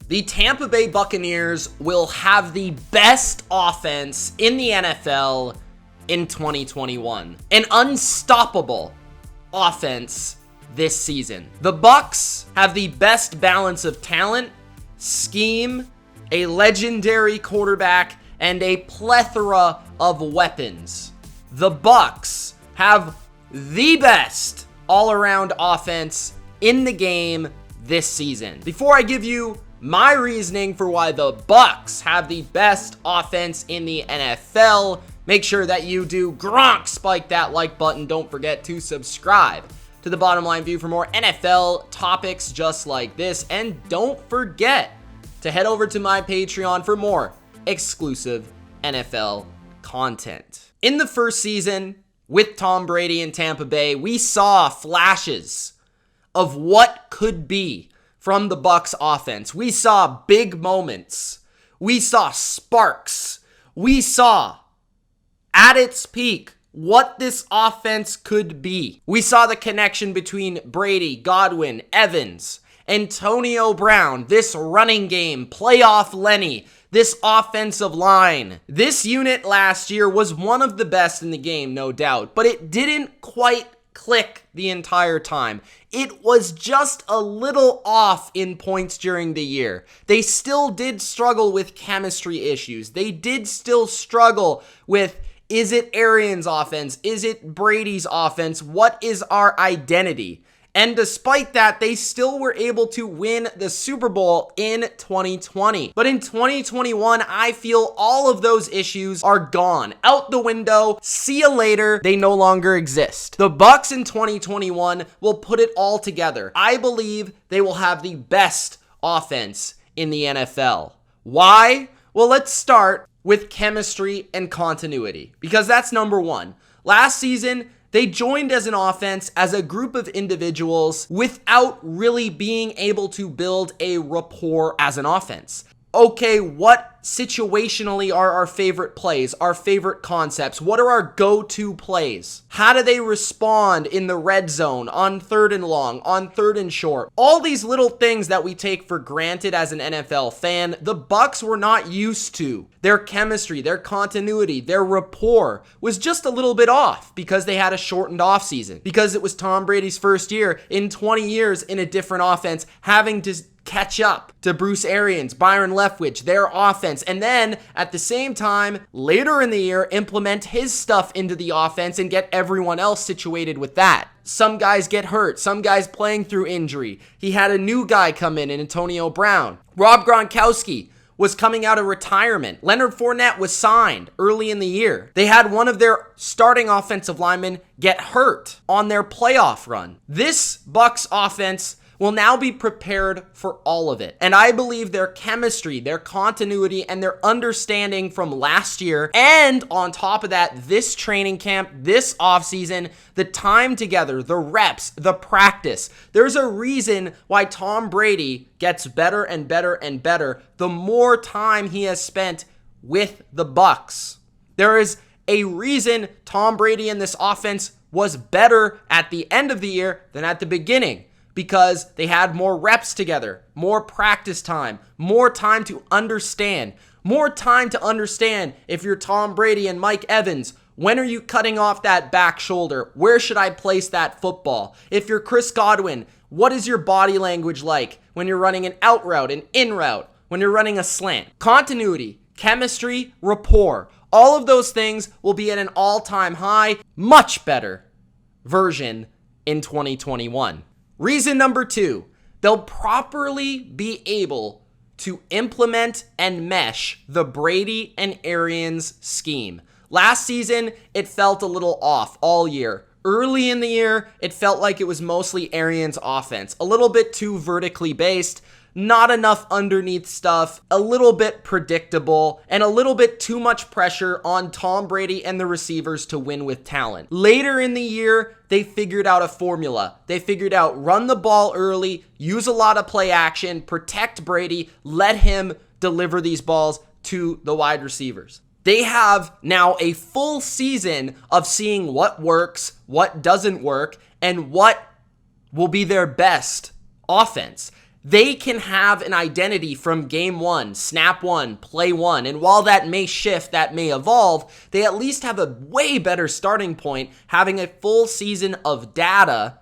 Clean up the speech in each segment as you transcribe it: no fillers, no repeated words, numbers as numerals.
The Tampa Bay Buccaneers will have the best offense in the NFL in 2021. An unstoppable offense this season. The Bucs have the best balance of talent, scheme, a legendary quarterback, and a plethora of weapons. The Bucs have the best all-around offense in the game this season. Before I give you my reasoning for why the Bucs have the best offense in the NFL, make sure that you do Gronk spike that like button. Don't forget to subscribe to the Bottom Line View for more NFL topics just like this. And don't forget to head over to my Patreon for more exclusive NFL content. In the first season with Tom Brady in Tampa Bay, we saw flashes of what could be from the Bucs offense. We saw big moments. We saw sparks. We saw at its peak what this offense could be. We saw the connection between Brady, Godwin, Evans, Antonio Brown, this running game, playoff Lenny, this offensive line. This unit last year was one of the best in the game, no doubt, but it didn't quite click the entire time. It was just a little off in points during the year. They still did struggle with chemistry issues. They did still struggle with, is it Arians' offense? Is it Brady's offense? What is our identity? And despite that, they still were able to win the Super Bowl in 2020. But in 2021, I feel all of those issues are gone. Out the window. See you later. They no longer exist. The Bucs in 2021 will put it all together. I believe they will have the best offense in the NFL. Why? Well, let's start with chemistry and continuity, because that's number one. Last season, they joined as an offense, as a group of individuals, without really being able to build a rapport as an offense. Okay, what situationally are our favorite plays, our favorite concepts? What are our go-to plays? How do they respond in the red zone, on 3rd and long, on 3rd and short? All these little things that we take for granted as an NFL fan, the Bucs were not used to. Their chemistry, their continuity, their rapport was just a little bit off because they had a shortened offseason, because it was Tom Brady's first year in 20 years in a different offense, having to catch up to Bruce Arians, Byron Leftwich, their offense, and then at the same time, later in the year, implement his stuff into the offense and get everyone else situated with that. Some guys get hurt, some guys playing through injury. He had a new guy come in Antonio Brown. Rob Gronkowski was coming out of retirement. Leonard Fournette was signed early in the year. They had one of their starting offensive linemen get hurt on their playoff run. This Bucs offense will now be prepared for all of it. And I believe their chemistry, their continuity, and their understanding from last year, and on top of that, this training camp, this offseason, the time together, the reps, the practice. There's a reason why Tom Brady gets better and better and better the more time he has spent with the Bucs. There is a reason Tom Brady and this offense was better at the end of the year than at the beginning, because they had more reps together, more practice time, more time to understand if you're Tom Brady and Mike Evans, when are you cutting off that back shoulder? Where should I place that football? If you're Chris Godwin, what is your body language like when you're running an out route, an in route, when you're running a slant? Continuity, chemistry, rapport, all of those things will be at an all-time high, much better version in 2021. Reason number two, they'll properly be able to implement and mesh the Brady and Arians scheme. Last season, it felt a little off all year. Early in the year, it felt like it was mostly Arians' offense. A little bit too vertically based, not enough underneath stuff, a little bit predictable, and a little bit too much pressure on Tom Brady and the receivers to win with talent. Later in the year, they figured out a formula. They figured out run the ball early, use a lot of play action, protect Brady, let him deliver these balls to the wide receivers. They have now a full season of seeing what works, what doesn't work, and what will be their best offense. they can have an identity from game one, snap one, play one. And while that may shift, that may evolve, they at least have a way better starting point having a full season of data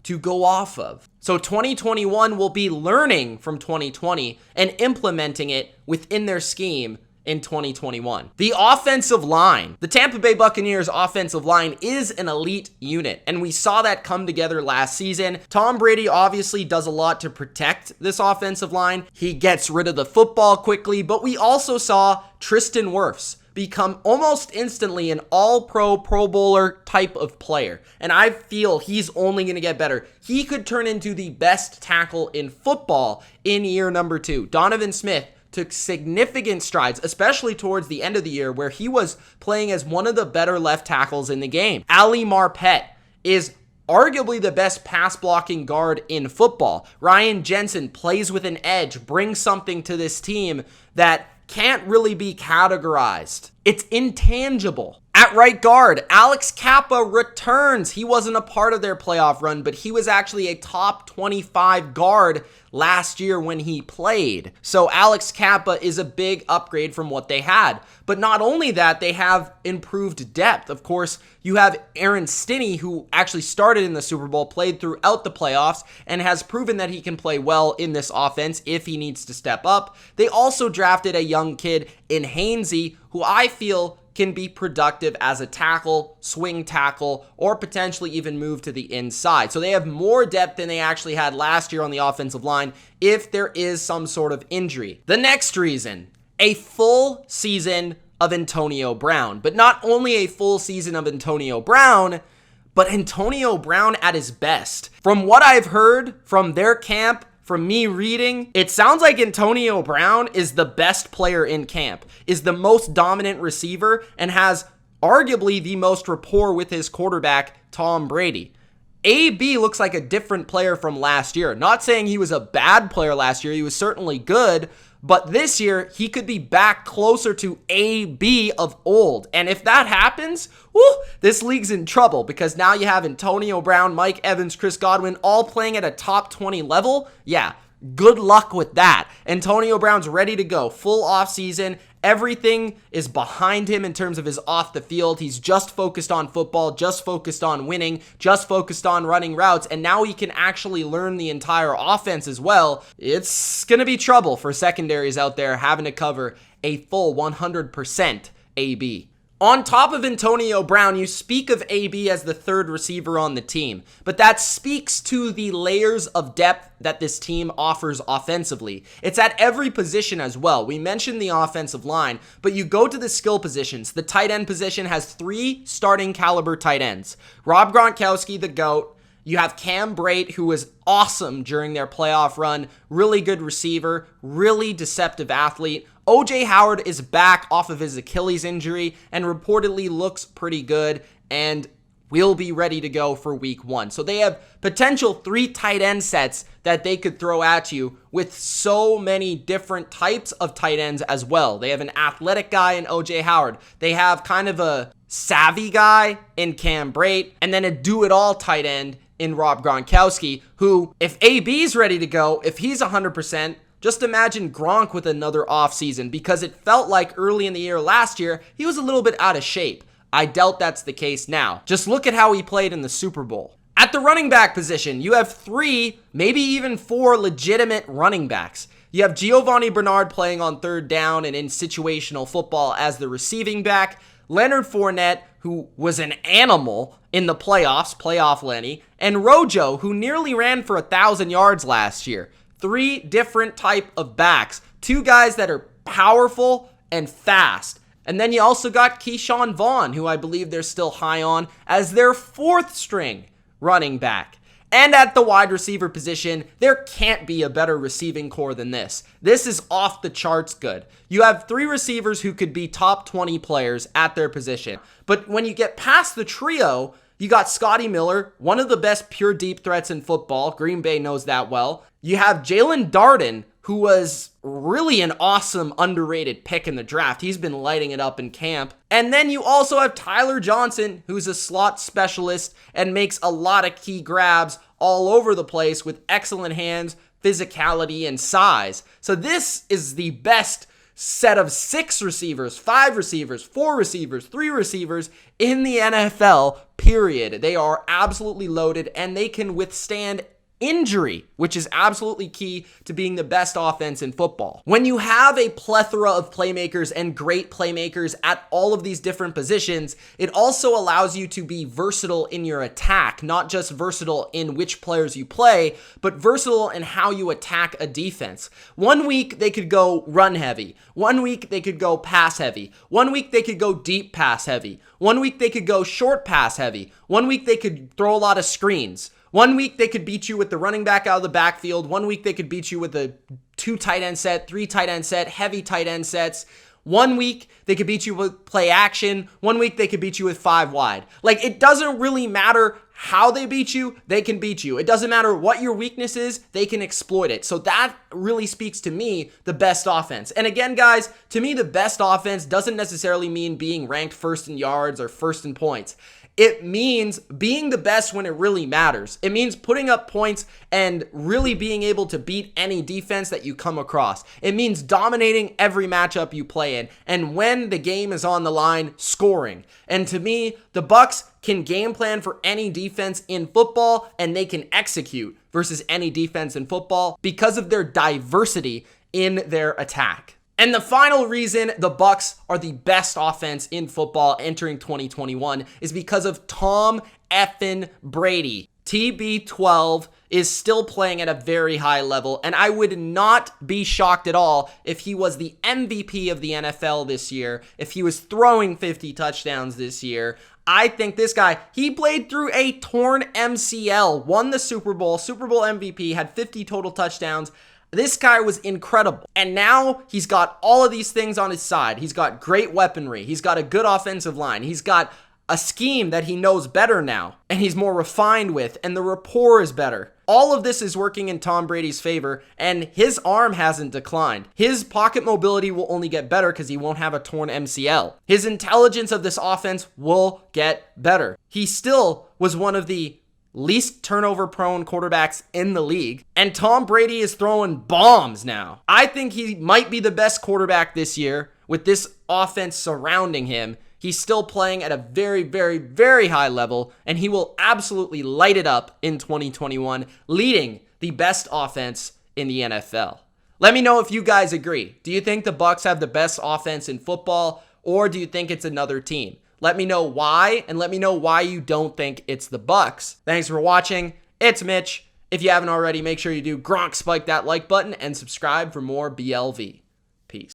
to go off of. So 2021 will be learning from 2020 and implementing it within their scheme in 2021. The offensive line. The Tampa Bay Buccaneers offensive line is an elite unit, and we saw that come together last season. Tom Brady obviously does a lot to protect this offensive line. He gets rid of the football quickly, but we also saw Tristan Wirfs become almost instantly an all-pro, Pro Bowler type of player. And I feel he's only going to get better. He could turn into the best tackle in football in year number 2. Donovan Smith took significant strides, especially towards the end of the year where he was playing as one of the better left tackles in the game. Ali Marpet is arguably the best pass blocking guard in football. Ryan Jensen plays with an edge, brings something to this team that can't really be categorized. It's intangible. At right guard, Alex Kappa returns. He wasn't a part of their playoff run, but he was actually a top 25 guard last year when he played. So Alex Kappa is a big upgrade from what they had. But not only that, they have improved depth. Of course, you have Aaron Stinney, who actually started in the Super Bowl, played throughout the playoffs, and has proven that he can play well in this offense if he needs to step up. They also drafted a young kid in Hainsey, who I feel can be productive as a tackle, swing tackle, or potentially even move to the inside. So they have more depth than they actually had last year on the offensive line if there is some sort of injury. The next reason, a full season of Antonio Brown. But not only a full season of Antonio Brown, but Antonio Brown at his best. From what I've heard from their camp, from me reading, it sounds like Antonio Brown is the best player in camp, is the most dominant receiver, and has arguably the most rapport with his quarterback, Tom Brady. AB looks like a different player from last year. Not saying he was a bad player last year, he was certainly good, but this year he could be back closer to AB of old. And if that happens, this league's in trouble, because now you have Antonio Brown, Mike Evans, Chris Godwin all playing at a top 20 level. Yeah, good luck with that. Antonio Brown's ready to go, full offseason. Everything is behind him in terms of his off the field. He's just focused on football, just focused on winning, just focused on running routes, and now he can actually learn the entire offense as well. It's going to be trouble for secondaries out there having to cover a full 100% AB. On top of Antonio Brown, you speak of AB as the third receiver on the team, but that speaks to the layers of depth that this team offers offensively. It's at every position as well. We mentioned the offensive line, but you go to the skill positions. The tight end position has 3 starting caliber tight ends. Rob Gronkowski, the GOAT. You have Cam Brate, who was awesome during their playoff run. Really good receiver, really deceptive athlete. OJ Howard is back off of his Achilles injury and reportedly looks pretty good and will be ready to go for week 1. So they have potential 3 tight end sets that they could throw at you with so many different types of tight ends as well. They have an athletic guy in OJ Howard. They have kind of a savvy guy in Cam Brate, and then a do-it-all tight end in Rob Gronkowski, who, if AB's ready to go, if he's 100%, just imagine Gronk with another offseason, because it felt like early in the year last year, he was a little bit out of shape. I doubt that's the case now. Just look at how he played in the Super Bowl. At the running back position, you have 3, maybe even 4 legitimate running backs. You have Giovanni Bernard playing on third down and in situational football as the receiving back. Leonard Fournette, who was an animal in the playoffs, playoff Lenny, and Rojo, who nearly ran for 1,000 yards last year. 3 different type of backs. 2 guys that are powerful and fast. And then you also got Keyshawn Vaughn, who I believe they're still high on, as their 4th string running back. And at the wide receiver position, there can't be a better receiving core than this. This is off the charts good. You have 3 receivers who could be top 20 players at their position. But when you get past the trio, you got Scotty Miller, one of the best pure deep threats in football. Green Bay knows that well. You have Jalen Darden, who was really an awesome underrated pick in the draft. He's been lighting it up in camp. And then you also have Tyler Johnson, who's a slot specialist and makes a lot of key grabs all over the place with excellent hands, physicality and size. So this is the best set of 6 receivers, 5 receivers, 4 receivers, 3 receivers in the NFL, period. They are absolutely loaded and they can withstand injury, which is absolutely key to being the best offense in football. When you have a plethora of playmakers and great playmakers at all of these different positions, it also allows you to be versatile in your attack, not just versatile in which players you play, but versatile in how you attack a defense. One week they could go run heavy. One week they could go pass heavy. One week they could go deep pass heavy. One week they could go short pass heavy. One week they could throw a lot of screens. One week they could beat you with the running back out of the backfield. One week they could beat you with a 2 tight end set, 3 tight end set, heavy tight end sets. One week they could beat you with play action. One week they could beat you with 5 wide. Like, it doesn't really matter how they beat you, they can beat you. It doesn't matter what your weakness is, they can exploit it. So that really speaks to me, the best offense. And again, guys, to me, the best offense doesn't necessarily mean being ranked first in yards or first in points. It means being the best when it really matters. It means putting up points and really being able to beat any defense that you come across. It means dominating every matchup you play in. And when the game is on the line, scoring. And to me, the Bucs can game plan for any defense in football and they can execute versus any defense in football because of their diversity in their attack. And the final reason the Bucs are the best offense in football entering 2021 is because of Tom effing Brady. TB12 is still playing at a very high level, and I would not be shocked at all if he was the MVP of the NFL this year, if he was throwing 50 touchdowns this year. I think this guy, he played through a torn MCL, won the Super Bowl MVP, had 50 total touchdowns. This guy was incredible. And now he's got all of these things on his side. He's got great weaponry. He's got a good offensive line. He's got a scheme that he knows better now and he's more refined with, and the rapport is better. All of this is working in Tom Brady's favor, and his arm hasn't declined. His pocket mobility will only get better because he won't have a torn MCL. His intelligence of this offense will get better. He still was one of the least turnover prone quarterbacks in the league, and Tom Brady is throwing bombs now. I think he might be the best quarterback this year with this offense surrounding him. He's still playing at a very, very, very high level, and he will absolutely light it up in 2021, leading the best offense in the NFL. Let me know if you guys agree. Do you think the Bucs have the best offense in football, or do you think it's another team? Let me know why, and let me know why you don't think it's the Bucs. Thanks for watching. It's Mitch. If you haven't already, make sure you do Gronk spike that like button and subscribe for more BLV.